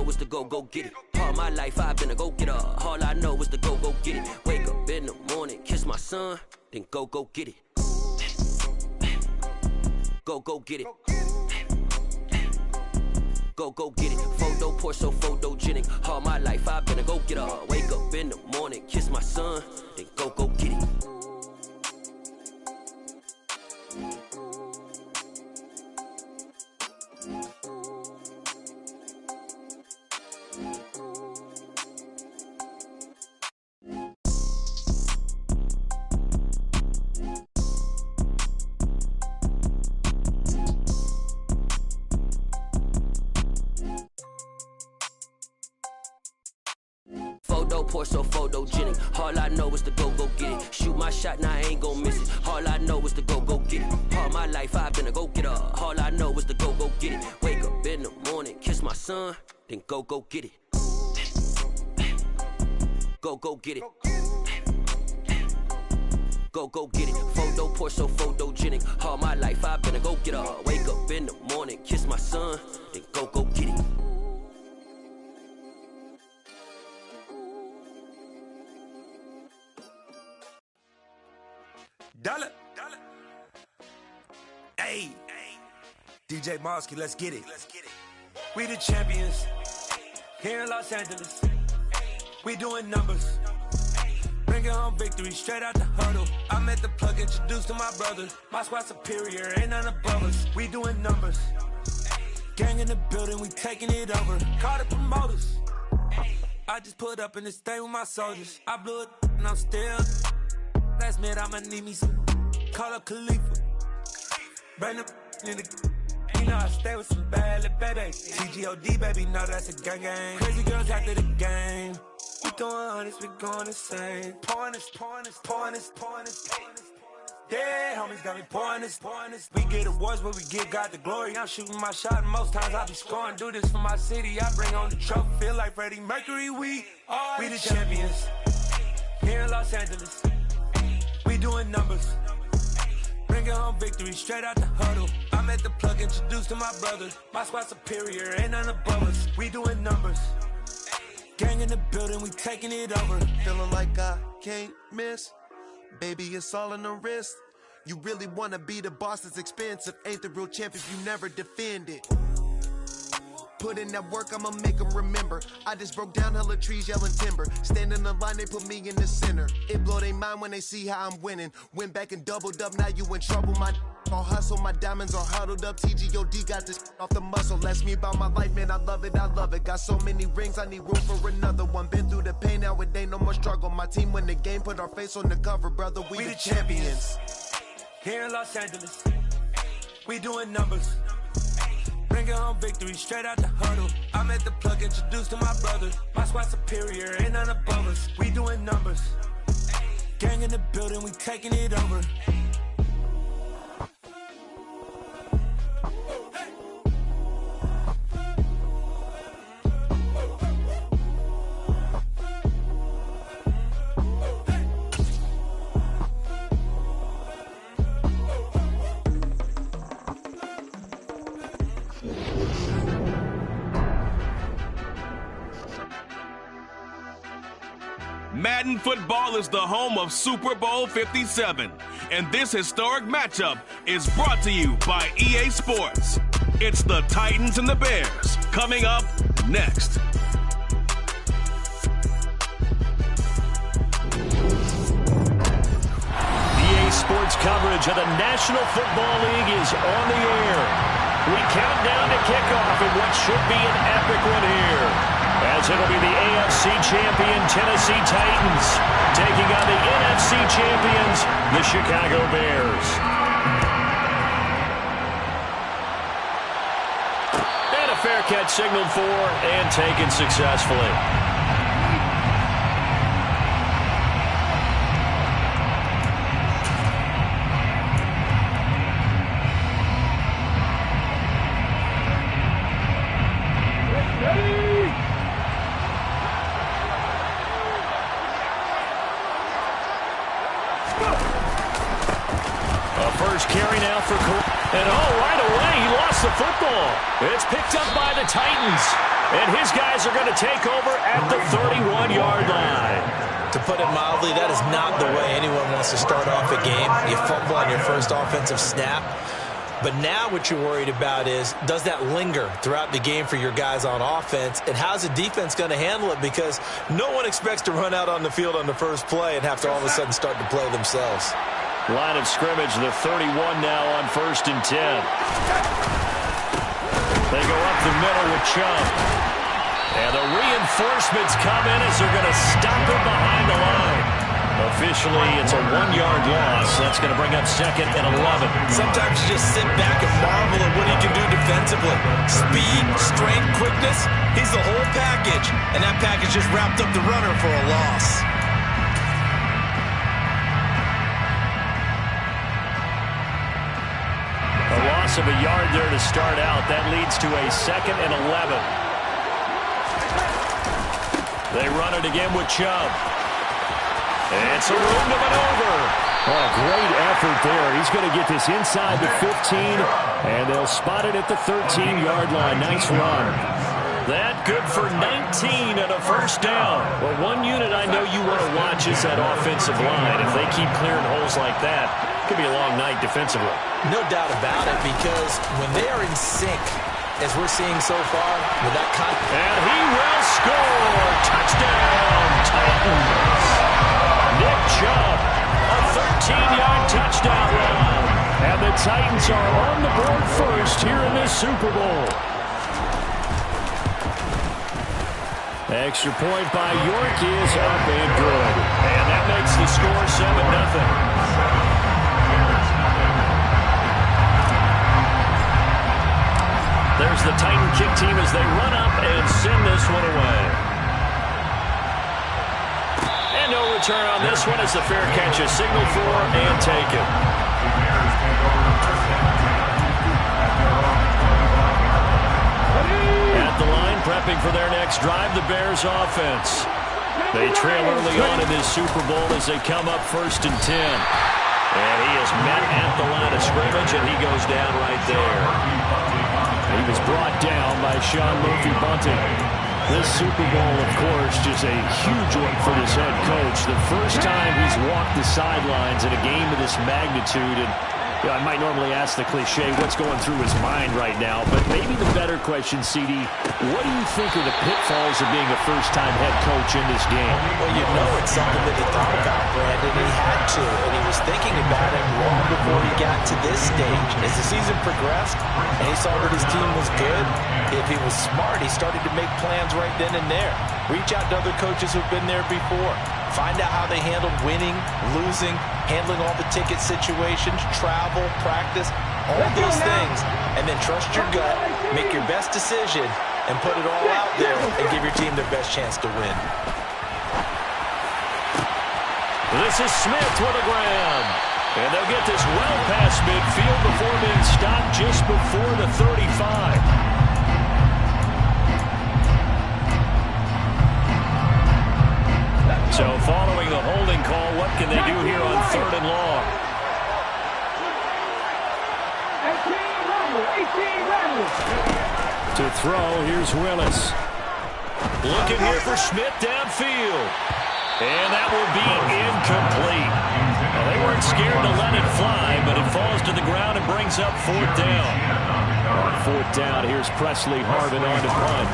know is to go get it. All my life I've been a go-getter. All I know is to go get it. Wake up in the morning, kiss my son, then go get it. Go get it. Go get it. Photo poor, so photogenic. All my life I've been a go-getter. Wake up in the morning, kiss my son, then go get it. Photo poor, so photogenic. All I know is to go get it. Shoot my shot, now I ain't gon' miss it. All I know is to go get it. All my life I've been a go-getter. All I know is to go get it. Wake up in the morning, kiss my son, then go get it. Go get it. Go get it. Photo poor, so photogenic. All my life I've been a go-getter. Wake up in the morning, kiss my son, then go get it. Dollar. Hey. DJ Mosky, let's get it. We the champions. Here in Los Angeles. We doing numbers. Bringing home victory straight out the huddle. I met the plug, introduced to my brother. My squad superior, ain't none above us. We doing numbers. Gang in the building, we taking it over. Call the promoters. I just put up in this thing with my soldiers. I blew it and I'm still. Last minute I'ma need me some. Call up Khalifa. Bring the in the. You know I stay with some bad little baby. TGOD baby, know that's a gang gang. Crazy girls after the game. We doing honest, we going insane. Pouring this. Yeah, homies got me pouring this. We get awards, but we give God the glory. I'm shooting my shot, and most times I be scoring. Do this for my city, I bring on the trophy. Feel like Freddie Mercury, we the champions. Here in Los Angeles. We doing numbers. Bringing home victory straight out the huddle. I met the plug, introduced to my brother. My squad superior, ain't none above us. We doing numbers. Gang in the building, we taking it over. Feeling like I can't miss. Baby, it's all in the wrist. You really wanna be the boss, it's expensive. Ain't the real champ if you never defend it. Put in that work, I'ma make them remember. I just broke down hella trees, yelling timber. Stand in the line, they put me in the center. It blow their mind when they see how I'm winning. Went back and doubled up, now you in trouble. My all hustle, my diamonds are huddled up. TGOD got this off the muscle. Ask me about my life, man, I love it. Got so many rings, I need room for another one. Been through the pain, now it ain't no more struggle. My team win the game, put our face on the cover, brother. We the champions. Here in Los Angeles, we doing numbers. Bringing home victory straight out the huddle. I met the plug, introduced to my brother. My squad superior, ain't none above us. We doing numbers. Gang in the building, we taking it over. Madden Football is the home of Super Bowl 57, and this historic matchup is brought to you by EA Sports. It's the Titans and the Bears, coming up next. EA Sports coverage of the National Football League is on the air. We count down to kickoff in what should be an epic one here, as it'll be the AFC champion Tennessee Titans taking on the NFC champions, the Chicago Bears. And a fair catch signaled for and taken successfully. Carry now for Cole. And right away, he lost the football. It's picked up by the Titans. And his guys are going to take over at the 31-yard line. To put it mildly, that is not the way anyone wants to start off a game. You fumble on your first offensive snap. But now what you're worried about is, does that linger throughout the game for your guys on offense? And how's the defense going to handle it? Because no one expects to run out on the field on the first play and have to all of a sudden start to play themselves. Line of scrimmage, the 31 now on 1st and 10. They go up the middle with Chubb. And the reinforcements come in as they're going to stop him behind the line. Officially, it's a 1-yard loss. That's going to bring up 2nd and 11. Sometimes you just sit back and marvel at what he can do defensively. Speed, strength, quickness, he's the whole package. And that package just wrapped up the runner for a loss. A loss of a yard there to start out. That leads to a 2nd and 11. They run it again with Chubb. It's a room to maneuver. Oh, a great effort there. He's going to get this inside the 15, and they'll spot it at the 13-yard line. Nice run. That good for 19 and a first down. Well, one unit I know you want to watch is that offensive line. If they keep clearing holes like that, it could be a long night defensively. No doubt about it, because when they are in sync, as we're seeing so far, with that and he will score. Touchdown, Titans. Nick Chubb, a 13-yard touchdown run. And the Titans are on the board first here in this Super Bowl. Extra point by York is up and good. And that makes the score 7-0. There's the Titan kick team as they run up and send this one away. And no return on this one as the fair catch is signaled for and taken. At the line, prepping for their next drive, the Bears offense. They trail early on in this Super Bowl as they come up 1st and 10. And he is met at the line of scrimmage, and he goes down right there. He was brought down by Sean Murphy-Bunting. This Super Bowl, of course, just a huge one for this head coach. The first time he's walked the sidelines in a game of this magnitude. And you know, I might normally ask the cliche, what's going through his mind right now? But maybe the better question, CD, what do you think are the pitfalls of being a first-time head coach in this game? Well, you know it's something that he thought about, Brandon. He had to, and he was thinking about it long before he got to this stage. As the season progressed and he saw that his team was good, if he was smart, he started to make plans right then and there. Reach out to other coaches who've been there before. Find out how they handled winning, losing, handling all the ticket situations, travel, practice, all those things. And then trust your gut, make your best decision, and put it all out there and give your team their best chance to win. This is Smith with a grab. And they'll get this well past midfield before being stopped just before the 35. So following the holding call, what can they do here on 3rd and long? To throw, here's Willis. Looking here for Schmidt downfield. And that will be incomplete. Now, they weren't scared to let it fly, but it falls to the ground and brings up 4th down. On 4th down, here's Presley Harvin on to punt.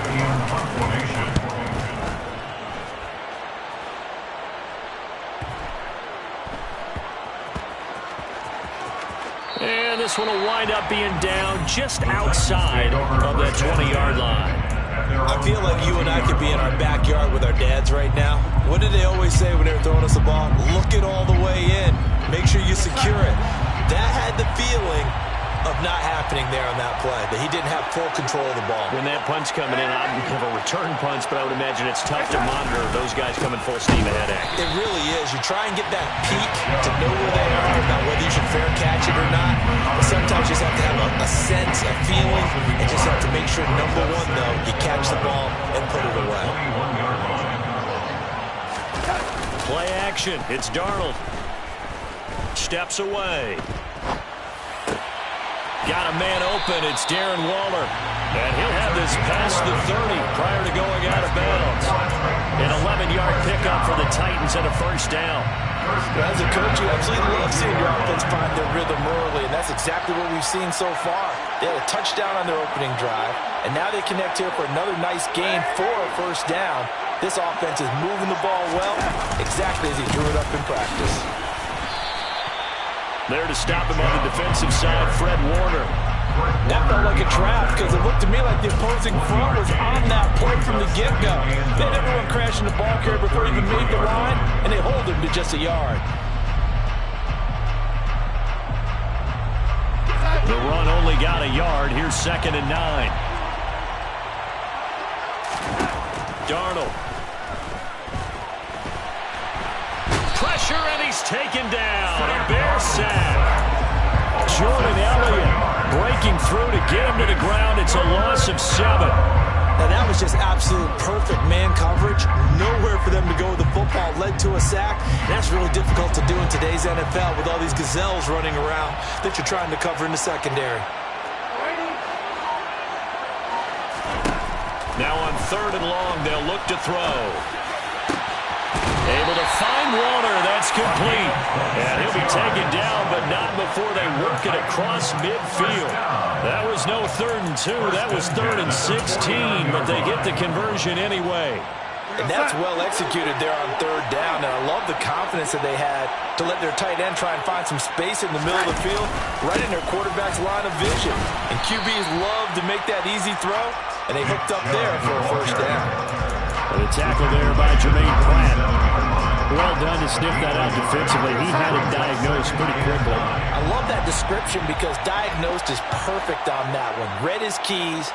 And this one will wind up being down just outside of that 20-yard line. I feel like you and I could be in our backyard with our dads right now. What did they always say when they were throwing us the ball? Look it all the way in. Make sure you secure it. That had the feeling of not happening there on that play, that he didn't have full control of the ball. When that punch coming in, I would have a return punch, but I would imagine it's tough to monitor those guys coming full steam ahead at. It really is. You try and get that peak to know where they are, about whether you should fair catch it or not. But sometimes you just have to have a sense, a feeling, and just have to make sure, number one, though, you catch the ball and put it away. Play action. It's Darnold. Steps away. Got a man open. It's Darren Waller. And he'll have this past the 30. bounds. An 11-yard pickup for the Titans and a first down. As a coach, you absolutely love seeing your offense find their rhythm early, and that's exactly what we've seen so far. They had a touchdown on their opening drive, and now they connect here for another nice gain for a first down. This offense is moving the ball well, exactly as he drew it up in practice. There to stop him on the defensive side, Fred Warner. That felt like a trap because it looked to me like the opposing front was on that play from the get-go. They had everyone crashing the ball carrier before he even made the line, and they hold him to just a yard. The run only got a yard. Here's 2nd and 9. Darnold. Pressure, and he's taken down. A Bear sack. Jordan Elliott breaking through to get him to the ground. It's a loss of 7. Now that was just absolute perfect man coverage. Nowhere for them to go with the football. Led to a sack. That's really difficult to do in today's NFL with all these gazelles running around that you're trying to cover in the secondary. Now on 3rd and long, they'll look to throw. Able to find Warner. That's complete. And he'll be taken down, but not before they work it across midfield. That was no 3rd and 2. That was 3rd and 16, but they get the conversion anyway. And that's well executed there on 3rd down. And I love the confidence that they had to let their tight end try and find some space in the middle of the field, right in their quarterback's line of vision. And QBs love to make that easy throw, and they hooked up there for a first down. The tackle there by Jermaine Pratt. Well done to sniff that out defensively. He had it diagnosed pretty quickly. I love that description because diagnosed is perfect on that one. Read his keys,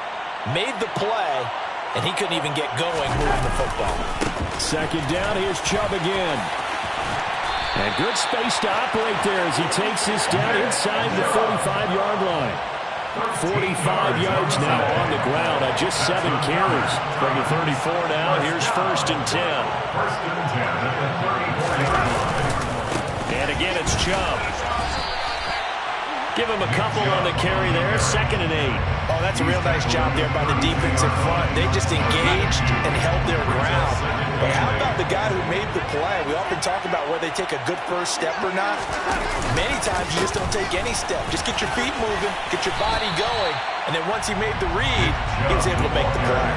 made the play, and he couldn't even get going moving the football. 2nd down, here's Chubb again. And good space to operate there as he takes this down inside the 45-yard line. 45 yards now on the ground on just 7 carries. From the 34 now, here's 1st and 10. And again, it's Chubb. Give him a couple on the carry there. 2nd and 8. Oh, that's a real nice job there by the defensive front. They just engaged and held their ground. But how about the guy who made the play? We often talk about whether they take a good first step or not. Many times you just don't take any step. Just get your feet moving, get your body going, and then once he made the read, he was able to make the play.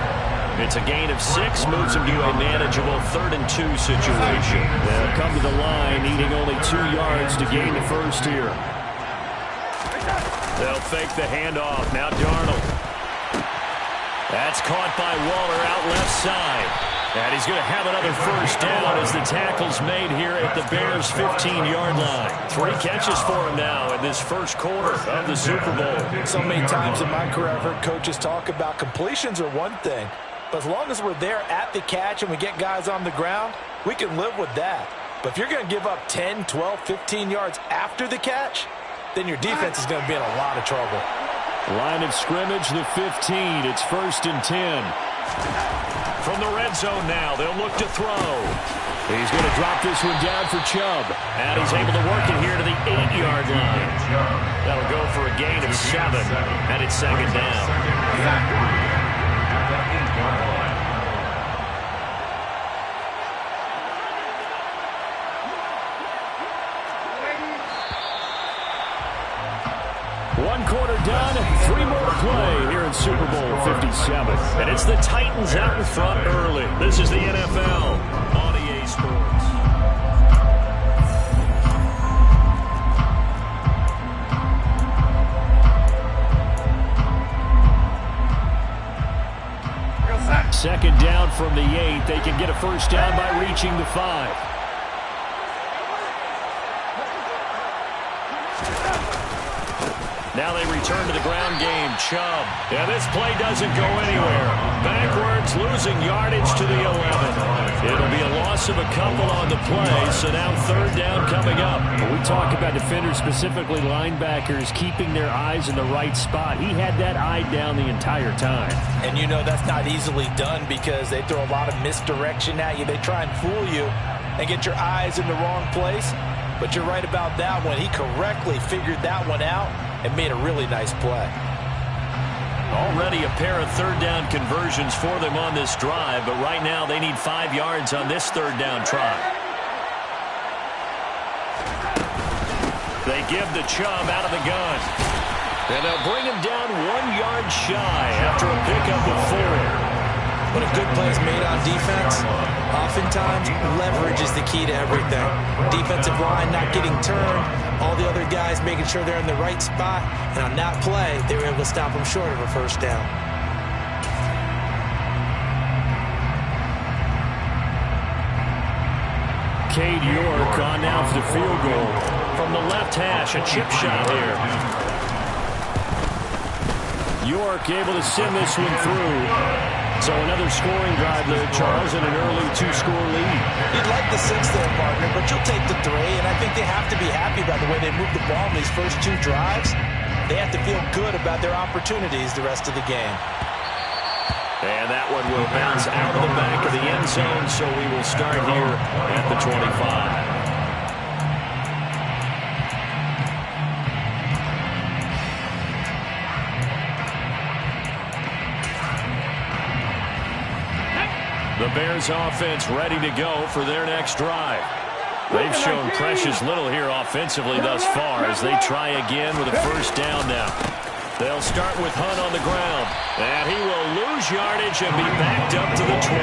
It's a gain of 6, moves him to a manageable 3rd and 2 situation. They'll come to the line, needing only 2 yards to gain the first here. They'll fake the handoff. Now Darnold. That's caught by Waller out left side. And he's going to have another first down as the tackle's made here at the Bears' 15-yard line. 3 catches for him now in this first quarter of the Super Bowl. So many times in my career I've heard coaches talk about completions are one thing, but as long as we're there at the catch and we get guys on the ground, we can live with that. But if you're going to give up 10, 12, 15 yards after the catch, then your defense is going to be in a lot of trouble. Line of scrimmage, the 15. It's 1st and 10. From the red zone now, they'll look to throw. He's going to drop this one down for Chubb. And he's able to work it here to the 8-yard line. That'll go for a gain of 7. And it's 2nd down. One quarter done, 3 more to play here in Super Bowl 57. And it's the Titans out in front early. This is the NFL on EA Sports. Second down from the 8. They can get a first down by reaching the 5. Now they return to the ground game. Chubb. Yeah, this play doesn't go anywhere. Backwards, losing yardage to the 11. It'll be a loss of a couple on the play, so now 3rd down coming up. We talk about defenders, specifically linebackers, keeping their eyes in the right spot. He had that eye down the entire time. And you know that's not easily done because they throw a lot of misdirection at you. They try and fool you and get your eyes in the wrong place. But you're right about that one. He correctly figured that one out and made a really nice play. Already a pair of third down conversions for them on this drive, but right now they need 5 yards on this third down try. They give the Chubb out of the gun. And they'll bring him down 1 yard shy after a pickup of 4. When a good play is made on defense, oftentimes leverage is the key to everything. Defensive line not getting turned, all the other guys making sure they're in the right spot, and on that play, they were able to stop them short of a first down. Cade York on now for the field goal. From the left hash, a chip shot here. York able to send this one through. So another scoring drive there, Charles, and an early 2-score lead. You'd like the 6 there, partner, but you'll take the 3, and I think they have to be happy about the way they moved the ball in these first 2 drives. They have to feel good about their opportunities the rest of the game. And that one will bounce out of the back of the end zone, so we will start here at the 25. The Bears offense ready to go for their next drive. They've shown precious little here offensively thus far as they try again with a first down now. They'll start with Hunt on the ground, and he will lose yardage and be backed up to the 24.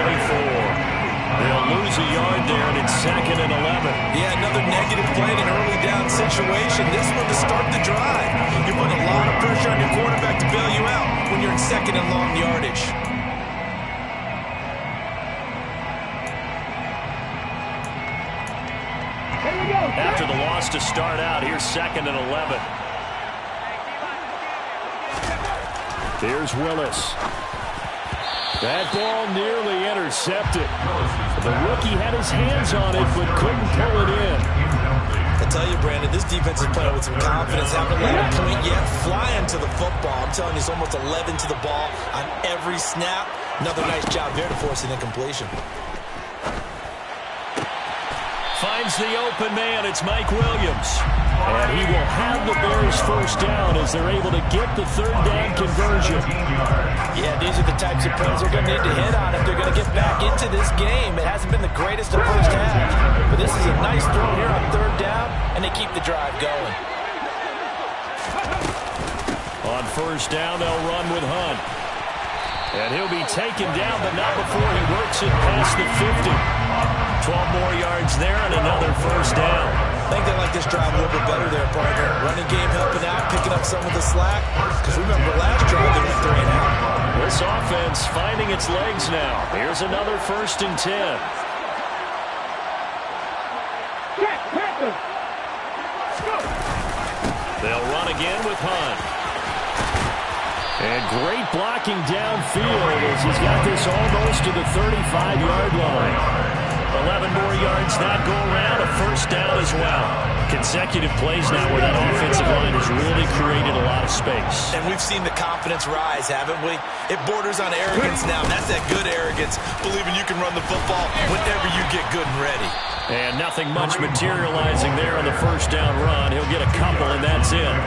They'll lose a yard there, and it's 2nd and 11. Yeah, another negative play in an early down situation. This one to start the drive. You're putting a lot of pressure on your quarterback to bail you out when you're in 2nd and long yardage. After the loss to start out, here's 2nd and 11. Here's Willis. That ball nearly intercepted. The rookie had his hands on it, but couldn't pull it in. I tell you, Brandon, this defense is playing with some confidence. Haven't let a point yet. Flying to the football. I'm telling you, it's almost 11 to the ball on every snap. Another nice job there to force an incompletion. Finds the open man. It's Mike Williams. And he will have the Bears first down as they're able to get the third down conversion. Yeah, these are the types of plays they're going to need to hit on if they're going to get back into this game. It hasn't been the greatest of first half, but this is a nice throw here on third down, and they keep the drive going. On first down, they'll run with Hunt. And he'll be taken down, but not before he works it past the 50. 12 more yards there and another first down. I think they like this drive a little bit better there, partner. Running game helping out, picking up some of the slack. Because remember, last drive they went 3 and out. This offense finding its legs now. Here's another 1st and 10. They'll run again with Hunt. And great blocking downfield as he's got this almost to the 35-yard line. 11 more yards that go around, a first down as well. Consecutive plays now where that offensive line has really created a lot of space. And we've seen the confidence rise, haven't we? It borders on arrogance now. That's that good arrogance, believing you can run the football whenever you get good and ready. And nothing much materializing there on the first down run. He'll get a couple, and that's it.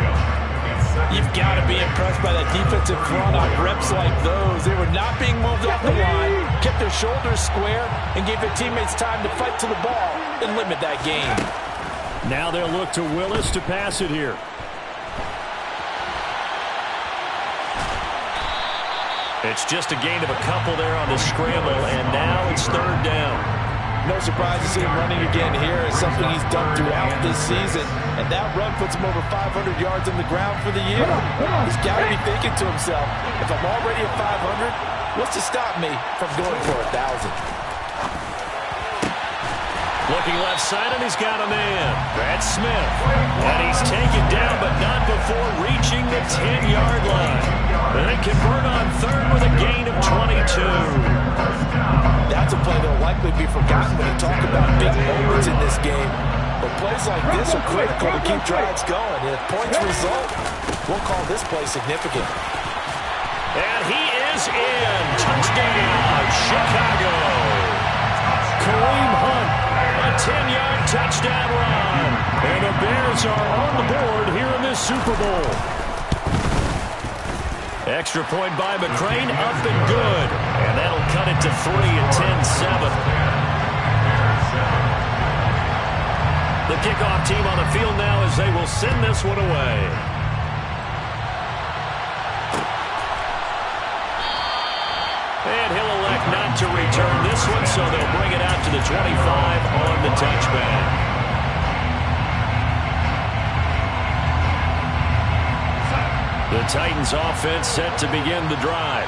You've got to be impressed by that defensive front on reps like those. They were not being moved off the line, kept their shoulders square, and gave their teammates time to fight to the ball and limit that gain. Now they'll look to Willis to pass it here. It's just a gain of a couple there on the scramble, and now it's third down. No surprise to see him running again here. It's something he's done throughout this season. And that run puts him over 500 yards on the ground for the year. He's got to be thinking to himself, if I'm already at 500, what's to stop me from going for 1,000? Looking left side, and he's got a man. That's Smith. And he's taken down, but not before reaching the 10-yard line. And they convert on third with a gain of 22. That's a play that will likely be forgotten when you talk about big moments in this game. But plays like this are critical to keep drives going. And if points result, we'll call this play significant. And he is in. Touchdown, Chicago. Kareem Hunt, a 10-yard touchdown run. And the Bears are on the board here in this Super Bowl. Extra point by McCrane, up and good. And that'll cut it to 3 at 10-7. The kickoff team on the field now as they will send this one away. And he'll elect not to return this one, so they'll bring it out to the 25 on the touchback. The Titans offense set to begin the drive.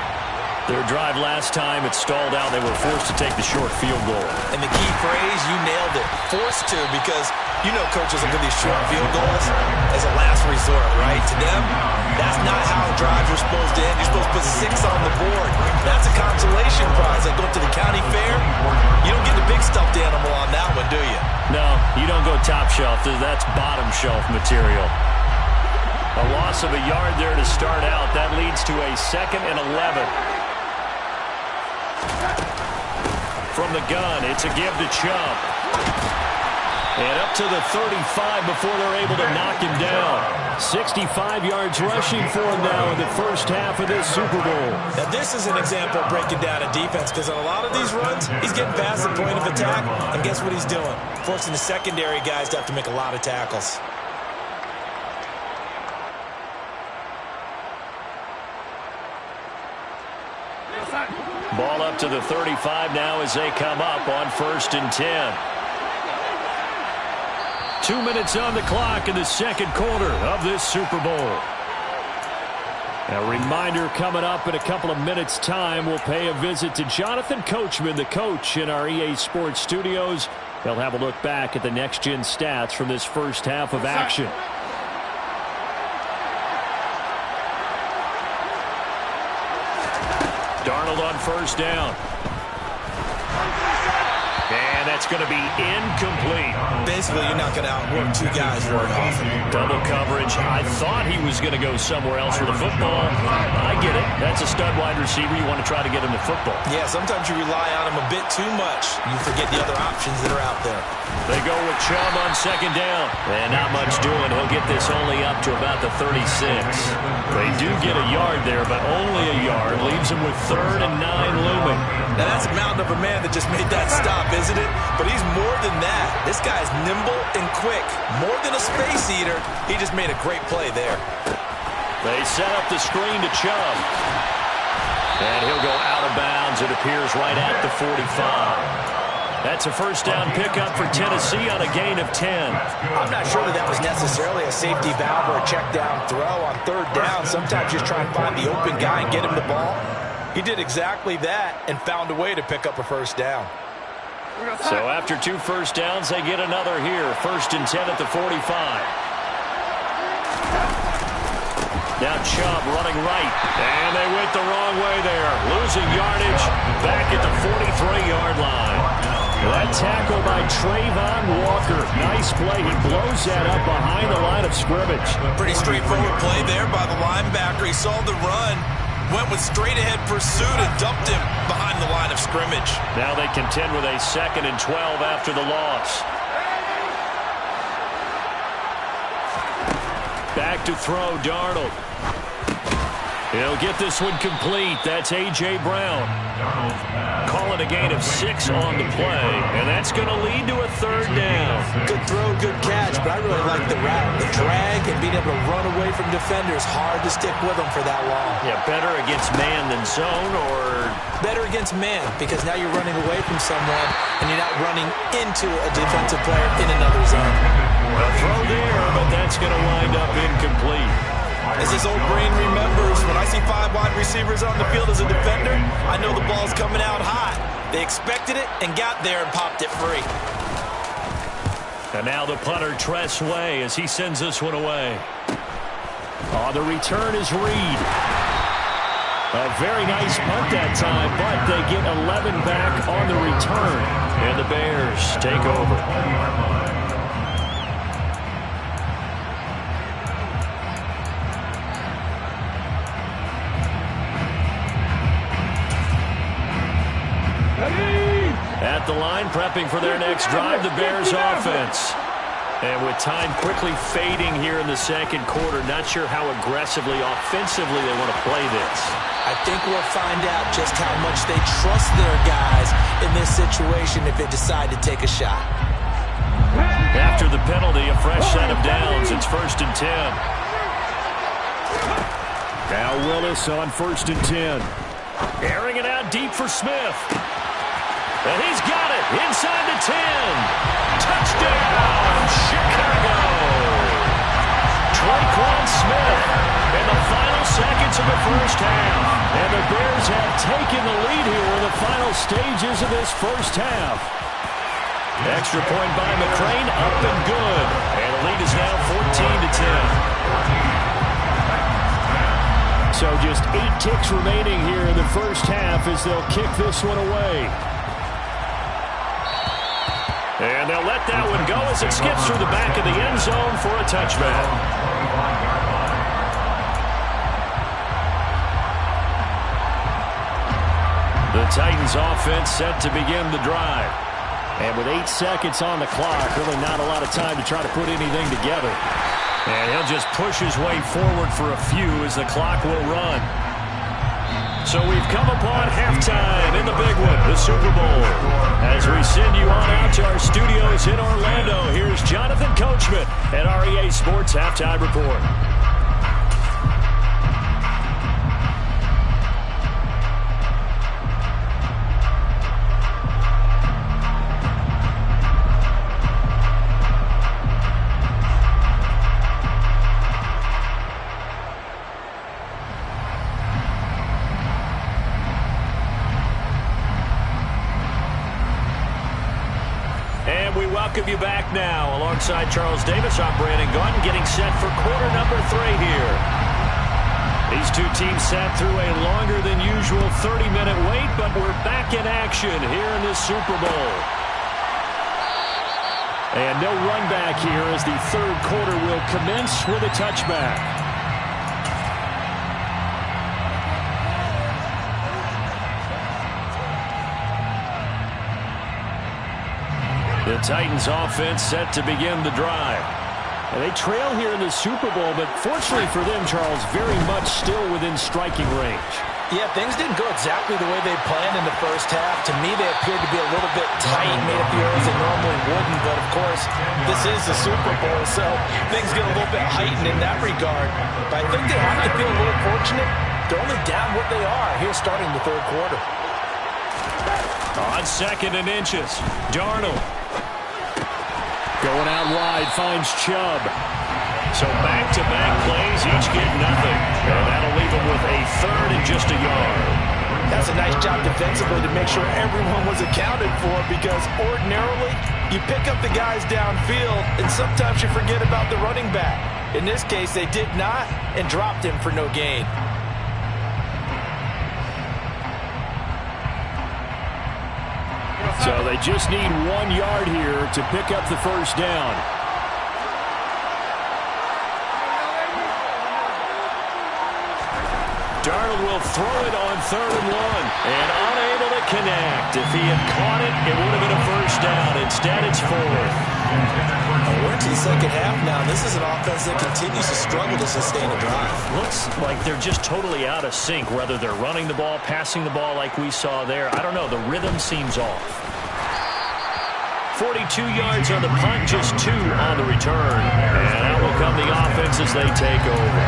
Their drive last time, it stalled out. They were forced to take the short field goal. And the key phrase, you nailed it. Forced to, because you know coaches look at these short field goals as a last resort, right? To them, that's not how drives are supposed to end. You're supposed to put 6 on the board. That's a consolation prize. Like going to the county fair, you don't get the big stuffed animal on that one, do you? No, you don't go top shelf. That's bottom shelf material. A loss of a yard there to start out. That leads to a 2nd and 11. From the gun, it's a give to Chubb. And up to the 35 before they're able to knock him down. 65 yards rushing for him now in the first half of this Super Bowl. Now this is an example of breaking down a defense, because on a lot of these runs, he's getting past the point of attack, and guess what he's doing? Forcing the secondary guys to have to make a lot of tackles. Ball up to the 35 now as they come up on 1st and 10. 2 minutes on the clock in the second quarter of this Super Bowl. A reminder, coming up in a couple of minutes' time, we'll pay a visit to Jonathan Coachman, the coach in our EA Sports studios. They'll have a look back at the next-gen stats from this first half of action. Darnold on 1st down. And that's going to be incomplete. Basically, you're not going to outwork 2 guys very often. Double coverage. I thought he was going to go somewhere else with the football. I get it. That's a stud wide receiver. You want to try to get him the football. Yeah, sometimes you rely on him a bit too much. You forget the other options that are out there. They go with Chubb on 2nd down. And not much doing. He'll get this only up to about the 36. They do get a yard there, but only a yard. Leaves him with 3rd and 9 looming. Now that's a mountain of a man that just made that stop, isn't it? But he's more than that. This guy's nimble and quick. More than a space eater. He just made a great play there. They set up the screen to Chubb. And he'll go out of bounds, it appears, right at the 45. That's a 1st down pickup for Tennessee on a gain of 10. I'm not sure that was necessarily a safety valve or a check down throw on 3rd down. Sometimes just try and find the open guy and get him the ball. He did exactly that and found a way to pick up a 1st down. So after 2 first downs, they get another here. 1st and 10 at the 45. Now Chubb running right. And they went the wrong way there. Losing yardage back at the 43-yard line. That tackle by Trayvon Walker. Nice play. He blows that up behind the line of scrimmage. Pretty straightforward play there by the linebacker. He saw the run, went with straight-ahead pursuit and dumped him behind the line of scrimmage. Now they contend with a 2nd and 12 after the loss. Back to throw, Darnold. He'll get this one complete. That's A.J. Brown. Calling a gain of 6 on the play, and that's going to lead to a 3rd down. Good throw, good catch, but I really like the route. The drag and being able to run away from defenders. Hard to stick with them for that long. Yeah, better against man than zone, or? Better against man, because now you're running away from someone, and you're not running into a defensive player in another zone. A throw there, but that's going to wind up incomplete. As his old brain remembers, when I see 5 wide receivers on the field as a defender, I know the ball's coming out hot. They expected it and got there and popped it free. And now the punter, Tress Way, as he sends this one away. Oh, the return is Reed. A very nice punt that time, but they get 11 back on the return. And the Bears take over. At the line, prepping for their next drive, the Bears offense. And with time quickly fading here in the second quarter, not sure how aggressively, offensively they want to play this. I think we'll find out just how much they trust their guys in this situation if they decide to take a shot. After the penalty, a fresh set of downs. It's 1st and 10. Now Willis on 1st and 10. Airing it out deep for Smith. And he's got it inside the 10. Touchdown, Chicago. Traquan Smith in the final seconds of the first half. And the Bears have taken the lead here in the final stages of this first half. Extra point by McCrane, up and good. And the lead is now 14-10. So just 8 ticks remaining here in the first half as they'll kick this one away. And they'll let that one go as it skips through the back of the end zone for a touchback. The Titans offense set to begin the drive. And with 8 seconds on the clock, really not a lot of time to try to put anything together. And he'll just push his way forward for a few as the clock will run. So we've come upon halftime in the big one, the Super Bowl. As we send you on out to our studios in Orlando, here's Jonathan Coachman at our EA Sports Halftime Report. Welcome you back now. Alongside Charles Davis, I'm Brandon Gunn, getting set for quarter number 3 here. These two teams sat through a longer than usual 30-minute wait, but we're back in action here in this Super Bowl. And no run back here as the third quarter will commence with a touchback. The Titans offense set to begin the drive. And they trail here in the Super Bowl, but fortunately for them, Charles, very much still within striking range. Yeah, things didn't go exactly the way they planned in the first half. To me, they appeared to be a little bit tight, made up the errors they normally wouldn't. But, of course, this is the Super Bowl, so things get a little bit heightened in that regard. But I think they have to feel a little fortunate. They're only down what they are here starting the third quarter. On 2nd and inches, Darnold. Going out wide, finds Chubb. So back-to-back plays, each get nothing. And that'll leave them with a third and just a yard. That's a nice job defensively to make sure everyone was accounted for, because ordinarily you pick up the guys downfield and sometimes you forget about the running back. In this case, they did not and dropped him for no gain. So they just need 1 yard here to pick up the first down. Darnold will throw it on 3rd and 1 and unable to connect. If he had caught it, it would have been a first down. Instead, it's 4th. We're into the second half now. This is an offense that continues to struggle to sustain a drive. Looks like they're just totally out of sync, whether they're running the ball, passing the ball like we saw there. I don't know. The rhythm seems off. 42 yards on the punt, just 2 on the return. And out will come the offense as they take over.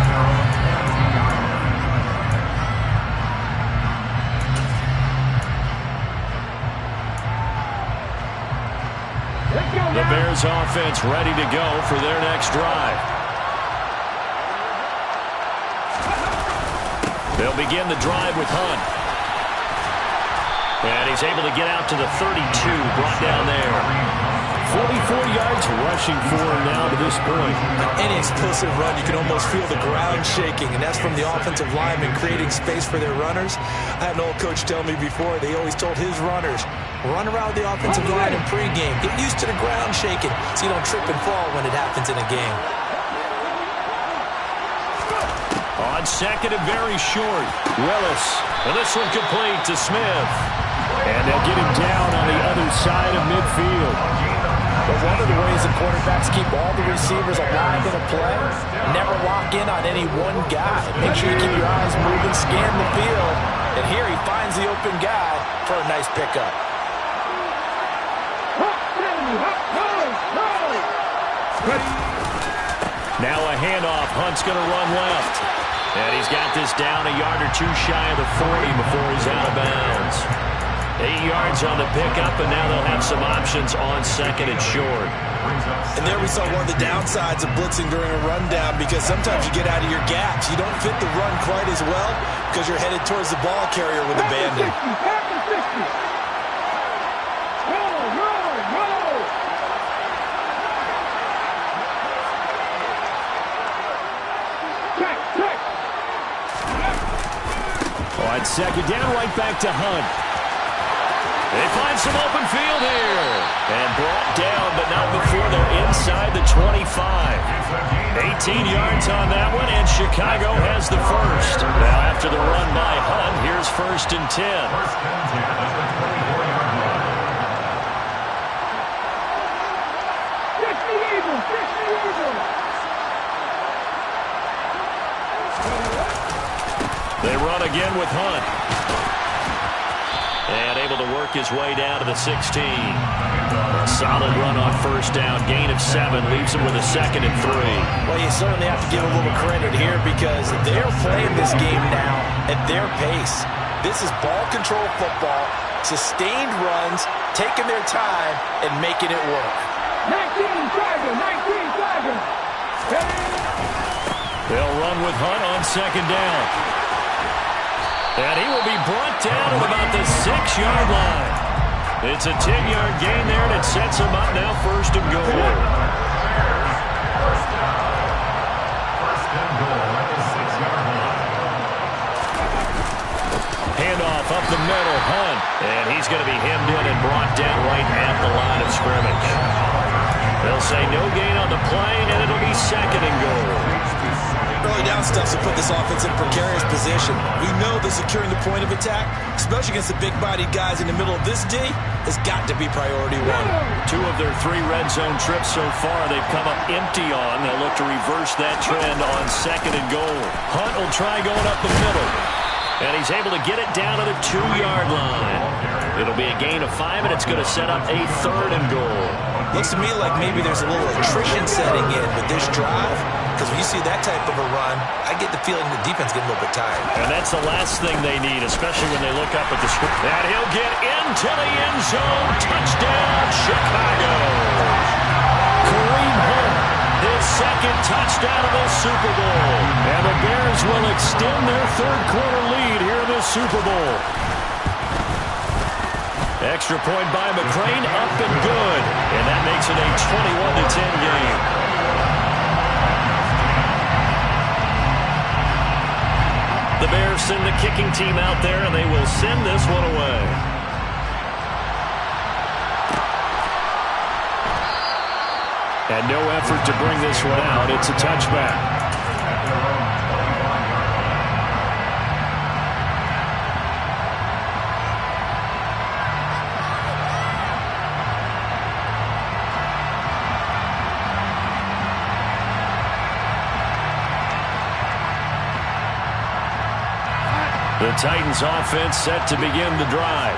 The Bears offense ready to go for their next drive. They'll begin the drive with Hunt. And he's able to get out to the 32, brought down there. 44 yards rushing for him now to this point. On any explosive run, you can almost feel the ground shaking, and that's from the offensive linemen creating space for their runners. I had an old coach tell me before, they always told his runners, run around the offensive line in pregame. Get used to the ground shaking so you don't trip and fall when it happens in a game. On 2nd and very short, Willis. And this one complete to Smith. And they'll get him down on the other side of midfield. But one of the ways the quarterbacks keep all the receivers alive in a play, never lock in on any one guy. Make sure you keep your eyes moving, scan the field. And here he finds the open guy for a nice pickup. Now a handoff. Hunt's going to run left. And he's got this down a yard or two shy of the 40 before he's out of bounds. 8 yards on the pickup, and now they'll have some options on second and short. And there we saw one of the downsides of blitzing during a rundown, because sometimes you get out of your gaps. You don't fit the run quite as well because you're headed towards the ball carrier with abandon. On second down, right back to Hunt. They find some open field here. And brought down, but not before they're inside the 25. 18 yards on that one, and Chicago has the first. Now after the run by Hunt, here's 1st and 10. They run again with Hunt. And able to work his way down to the 16. A solid run on 1st down. Gain of 7 leaves him with a 2nd and 3. Well, you certainly have to give a little credit here because they're playing this game now at their pace. This is ball control football, sustained runs, taking their time, and making it work. 19 Tiger. They'll run with Hunt on 2nd down. And he will be brought down at about the 6-yard line. It's a 10-yard gain there, and it sets him up now 1st and goal. Handoff up the middle, Hunt. And he's going to be hemmed in and brought down right at the line of scrimmage. They'll say no gain on the play, and it'll be 2nd and goal. Early down stuffs will put this offense in a precarious position. We know that securing the point of attack, especially against the big-bodied guys in the middle of this D, has got to be priority 1. 2 of their 3 red zone trips so far they've come up empty on. They'll look to reverse that trend on 2nd and goal. Hunt will try going up the middle. And he's able to get it down to the 2-yard line. It'll be a gain of 5, and it's going to set up a 3rd and goal. Looks to me like maybe there's a little attrition setting in with this drive, because when you see that type of a run, I get the feeling the defense getting a little bit tired. And that's the last thing they need, especially when they look up at the script. And he'll get into the end zone. Touchdown, Chicago. Kareem Hunt, his 2nd touchdown of the Super Bowl. And the Bears will extend their 3rd quarter lead here in the Super Bowl. Extra point by McCrane, up and good. And that makes it a 21-10 game. The Bears send the kicking team out there, and they will send this one away. And no effort to bring this one out. It's a touchback. The Titans offense set to begin the drive.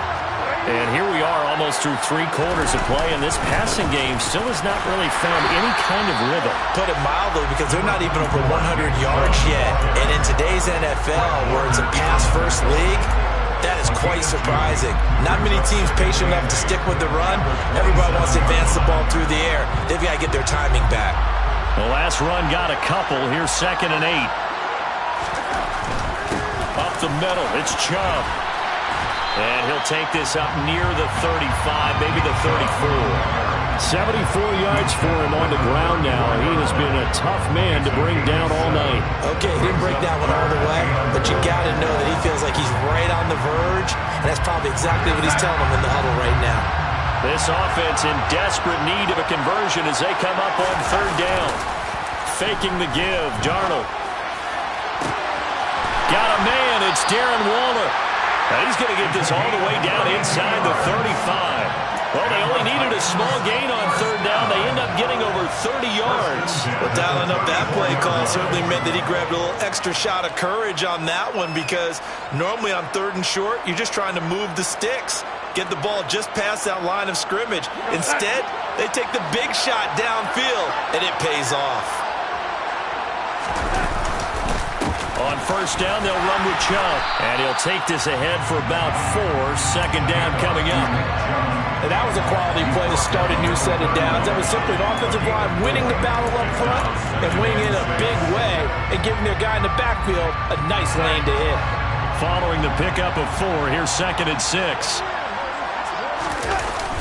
And here we are almost through 3 quarters of play, and this passing game still has not really found any kind of rhythm. Put it mildly, because they're not even over 100 yards yet. And in today's NFL, where it's a pass-first league, that is quite surprising. Not many teams patient enough to stick with the run. Everybody wants to advance the ball through the air. They've got to get their timing back. The last run got a couple. Here's 2nd and 8. Up the middle, it's Chubb. And he'll take this up near the 35, maybe the 34. 74 yards for him on the ground now. He has been a tough man to bring down all night. Okay, he didn't break that one all the way, but you got to know that he feels like he's right on the verge, and that's probably exactly what he's telling them in the huddle right now. This offense in desperate need of a conversion as they come up on 3rd down. Faking the give, Darnold. Got a man, it's Darren Waller. Now he's going to get this all the way down inside the 35. Well, they only needed a small gain on 3rd down, getting over 30 yards. Well, dialing up that play call certainly meant that he grabbed a little extra shot of courage on that one, because normally on 3rd and short, you're just trying to move the sticks, get the ball just past that line of scrimmage. Instead, they take the big shot downfield, and it pays off. On 1st down, they'll run with Chubb, and he'll take this ahead for about 4. 2nd down coming up. And that was a quality play to start a new set of downs. That was simply an offensive line winning the battle up front and winning in a big way and giving their guy in the backfield a nice lane to hit. Following the pickup of 4, here's 2nd and 6.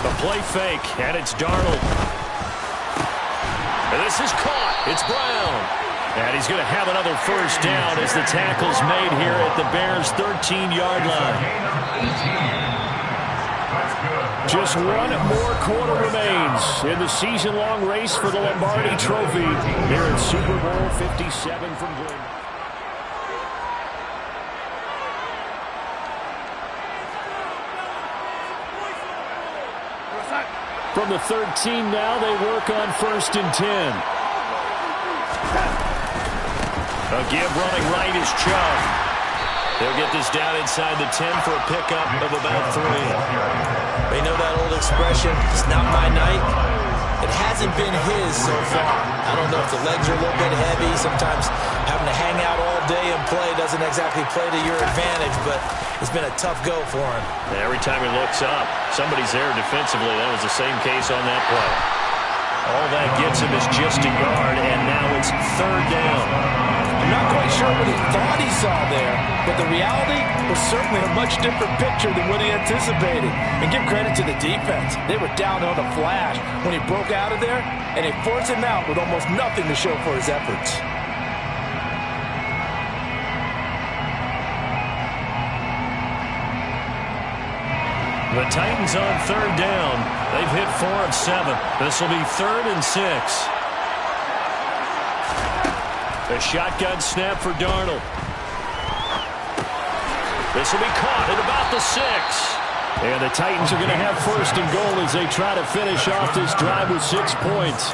The play fake, and it's Darnold. And this is caught. It's Brown. And he's going to have another 1st down as the tackle's made here at the Bears' 13-yard line. Just one more quarter remains in the season-long race for the Lombardi Trophy here at Super Bowl 57 from Green. From the 13 now, they work on 1st and 10. A give running right is Chubb. They'll get this down inside the 10 for a pickup of about 3. They know that old expression, it's not my night. It hasn't been his so far. I don't know if the legs are a little bit heavy. Sometimes having to hang out all day and play doesn't exactly play to your advantage, but it's been a tough go for him. And every time he looks up, somebody's there defensively. That was the same case on that play. All that gets him is just a yard, and now it's 3rd down. I'm not quite sure what he thought he saw there, but the reality was certainly a much different picture than what he anticipated. And give credit to the defense. They were down on a flash when he broke out of there, and they forced him out with almost nothing to show for his efforts. The Titans on 3rd down. They've hit 4 of 7. This will be 3rd and 6. A shotgun snap for Darnold. This will be caught at about the 6. And the Titans are going to have 1st and goal as they try to finish off this drive with 6 points.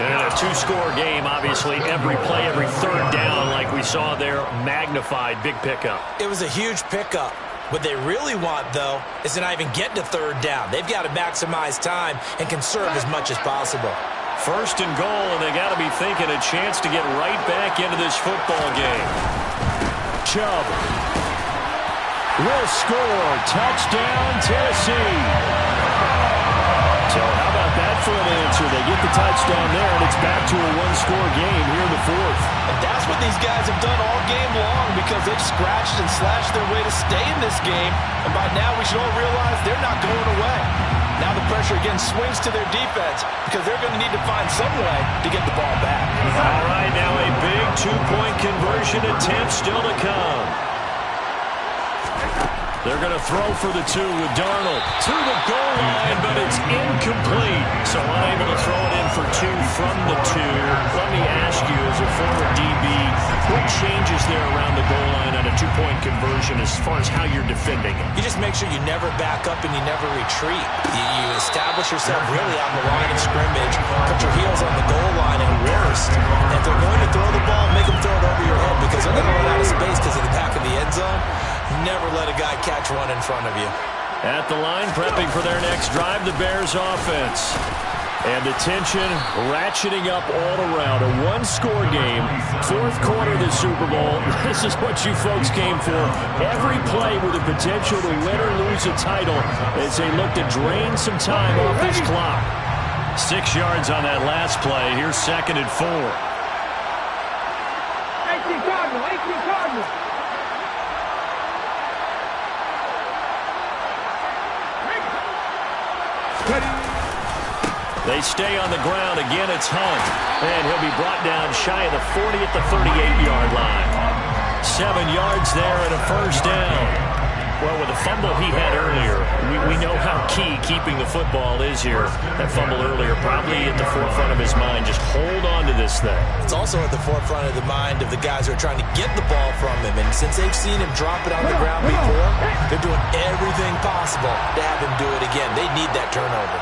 And in a 2-score game, obviously, every play, every 3rd down, like we saw there, magnified, big pickup. It was a huge pickup. What they really want, though, is to not even get to 3rd down. They've got to maximize time and conserve as much as possible. 1st and goal, and they got to be thinking a chance to get right back into this football game. Chubb will score. Touchdown, Tennessee. So how about that for an answer? They get the touchdown there, and it's back to a 1-score game here in the 4th. And that's what these guys have done all game long, because they've scratched and slashed their way to stay in this game. And by now, we should all realize they're not going away. Now the pressure again swings to their defense, because they're going to need to find some way to get the ball back. All right, now a big 2-point conversion attempt still to come. They're going to throw for the 2 with Darnold to the goal line, but it's incomplete. So unable to throw it in for 2 from the 2. Let me ask you, as a former DB, what changes there around the goal line on a 2-point conversion as far as how you're defending it? You just make sure you never back up and you never retreat. You establish yourself really on the line of scrimmage, put your heels on the goal line at worst. And if they're going to throw the ball, make them throw it over your head, because they're going to run out of space because of the back of the end zone. Never let a guy catch one in front of you. At the line, prepping for their next drive, the Bears offense. And the tension ratcheting up all around. A 1-score game, 4th quarter of the Super Bowl. This is what you folks came for. Every play with the potential to win or lose a title as they look to drain some time off this clock. 6 yards on that last play. Here's 2nd and 4. 18 Cardinals. They stay on the ground. Again, it's Hunt. And he'll be brought down shy of the 40 at the 38-yard line. 7 yards there and a 1st down. Well, with the fumble he had earlier, we know how key keeping the football is here. That fumble earlier probably at the forefront of his mind. Just hold on to this thing. It's also at the forefront of the mind of the guys who are trying to get the ball from him. And since they've seen him drop it on the ground before, they're doing everything possible to have him do it again. They need that turnover.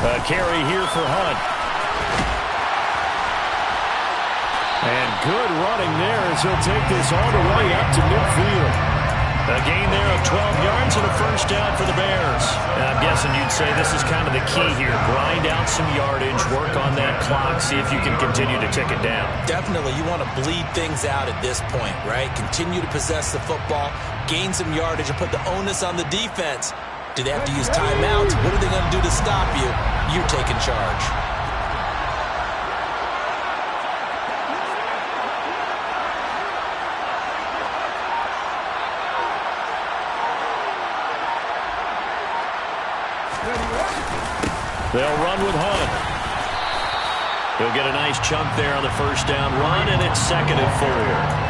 A carry here for Hunt. And good running there as he'll take this all the way up to midfield. A gain there of 12 yards and a first down for the Bears. And I'm guessing you'd say this is kind of the key here. Grind out some yardage, work on that clock, see if you can continue to tick it down. Definitely, you want to bleed things out at this point, right? Continue to possess the football, gain some yardage, and put the onus on the defense. Do they have to use timeouts? What are they going to do to stop you? You're taking charge. They'll run with Hunt. He'll get a nice chunk there on the first down run, and it's 2nd and 4.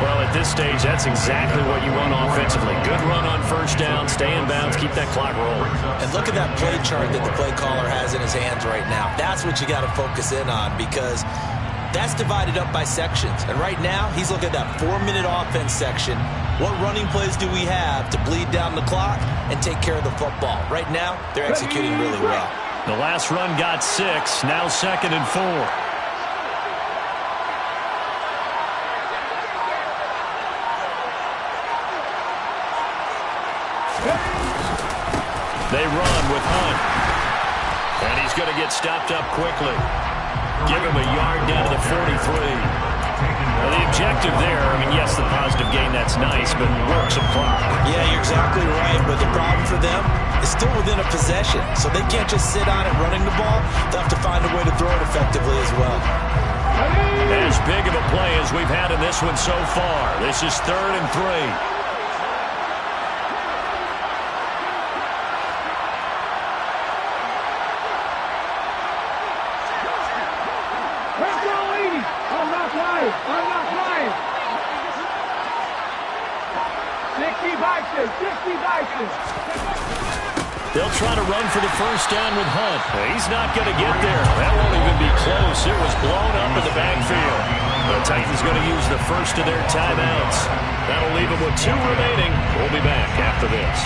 Well, at this stage, that's exactly what you want offensively. Good run on first down, stay in bounds, keep that clock rolling. And look at that play chart that the play caller has in his hands right now. That's what you got to focus in on, because that's divided up by sections. And right now, he's looking at that 4-minute offense section. What running plays do we have to bleed down the clock and take care of the football? Right now, they're executing really well. The last run got 6, now 2nd and 4. They run with Hunt. And he's going to get stopped up quickly. Give him a yard down to the 43. Well, the objective there, I mean, yes, the positive gain, that's nice, but work some clock. Yeah, you're exactly right, but the problem for them is still within a possession, so they can't just sit on it running the ball. They'll have to find a way to throw it effectively as well. As big of a play as we've had in this one so far. This is 3rd and 3. They'll try to run for the first down with Hunt. He's not going to get there. That won't even be close. It was blown up in the backfield. The Titans going to use the first of their timeouts. That'll leave them with 2 remaining. We'll be back after this.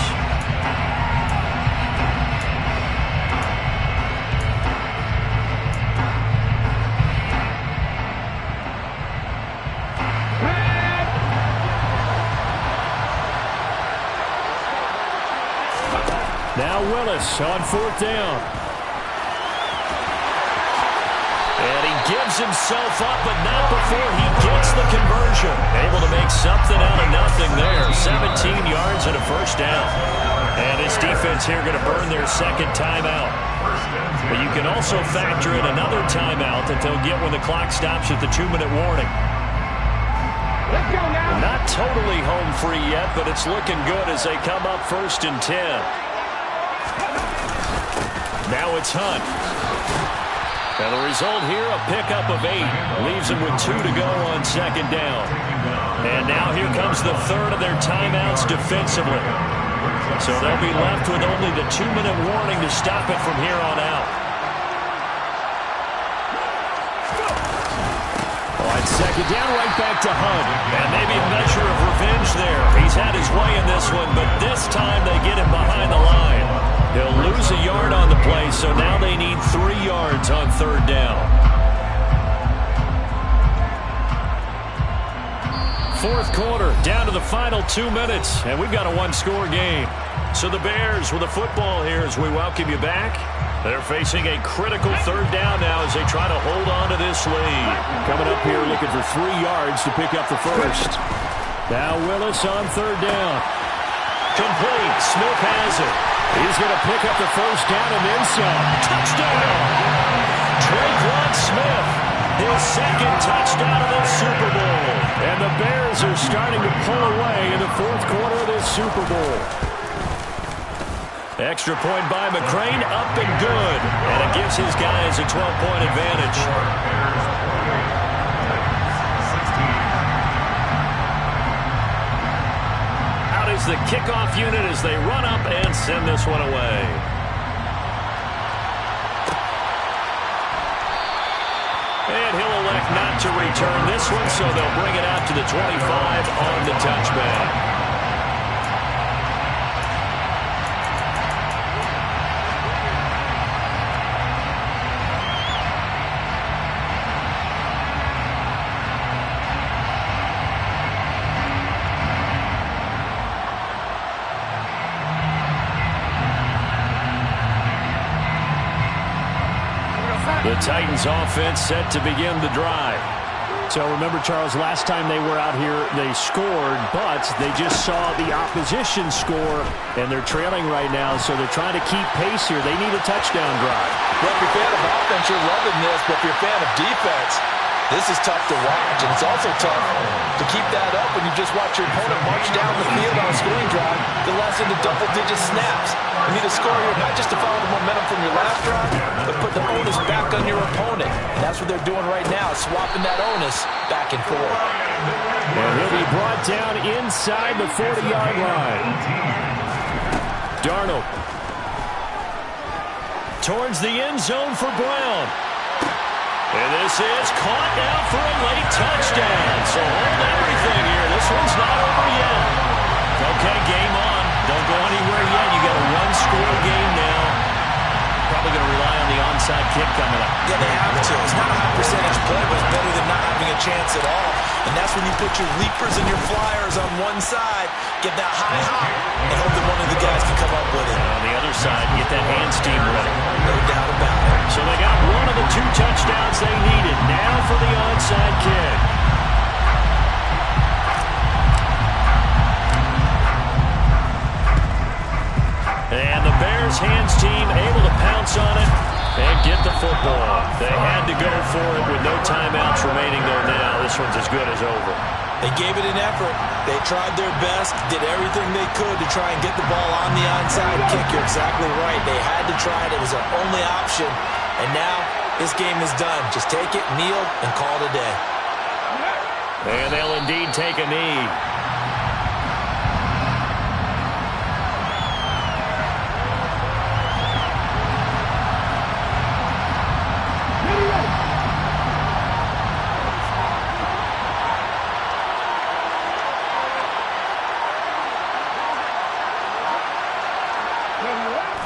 Now Willis on 4th down. And he gives himself up, but not before he gets the conversion. Able to make something out of nothing there. 17 yards and a first down. And his defense here going to burn their 2nd timeout. But you can also factor in another timeout that they'll get when the clock stops at the 2-minute warning. Not totally home free yet, but it's looking good as they come up 1st and 10. Now it's Hunt. And the result here, a pickup of 8. Leaves him with 2 to go on 2nd down. And now here comes the 3rd of their timeouts defensively. So they'll be left with only the 2-minute warning to stop it from here on out. On 2nd down, right back to Hunt. And maybe a measure of revenge there. He's had his way in this one, but this time they get him behind the line. They'll lose a yard on the play, so now they need 3 yards on 3rd down. 4th quarter, down to the final 2 minutes, and we've got a 1-score game. So the Bears with the football here as we welcome you back. They're facing a critical 3rd down now as they try to hold on to this lead. Coming up here looking for 3 yards to pick up the first. Now Willis on 3rd down. Complete. Smith has it. He's going to pick up the first down and then some. Touchdown! Traquan Smith, his 2nd touchdown of the Super Bowl. And the Bears are starting to pull away in the 4th quarter of this Super Bowl. Extra point by McCrane, up and good. And it gives his guys a 12-point advantage. The kickoff unit as they run up and send this one away. And he'll elect not to return this one, so they'll bring it out to the 25 on the touchback. The Titans offense set to begin the drive. So remember, Charles, last time they were out here, they scored, but they just saw the opposition score, and they're trailing right now, so they're trying to keep pace here. They need a touchdown drive. Well, if you're a fan of offense, you're loving this, but if you're a fan of defense, this is tough to watch, and it's also tough to keep that up when you just watch your opponent march down the field on a scoring drive to less into double-digit snaps. You need a score here, not just to follow the momentum from your last drive, but put the onus back on your opponent. And that's what they're doing right now, swapping that onus back and forth. And he'll be brought down inside the 40-yard line. Darnold towards the end zone for Brown. And this is caught now for a late touchdown. So hold everything here. This one's not over yet. Okay, game on. Don't go anywhere yet. You got a one-score game now. Probably going to rely on the onside kick coming up. Yeah, they have to. It's not a high percentage play, but it's better than not having a chance at all. And that's when you put your leapers and your flyers on one side, get that high hop, and hope that one of the guys can come up with it. On the other side, get that hand steam ready. No doubt about it. So they got one of the two touchdowns they needed. Now for the onside kick. And the Bears hands team able to pounce on it and get the football. They had to go for it with no timeouts remaining though now. This one's as good as over. They gave it an effort. They tried their best, did everything they could to try and get the ball on the onside kick. You're exactly right. They had to try it. It was their only option. And now this game is done. Just take it, kneel, and call it a day. And they'll indeed take a knee.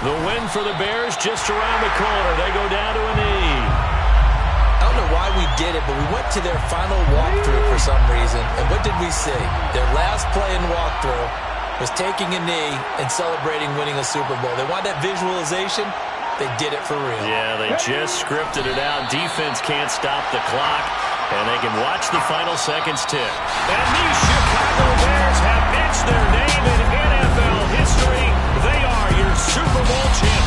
The win for the Bears just around the corner. They go down to a knee. I don't know why we did it, but we went to their final walkthrough for some reason. And what did we see? Their last play in walkthrough was taking a knee and celebrating winning a Super Bowl. They want that visualization. They did it for real. Yeah, they just scripted it out. Defense can't stop the clock, and they can watch the final seconds tick. And these Chicago Bears have etched their name in NFL history. They are your Super Bowl champions.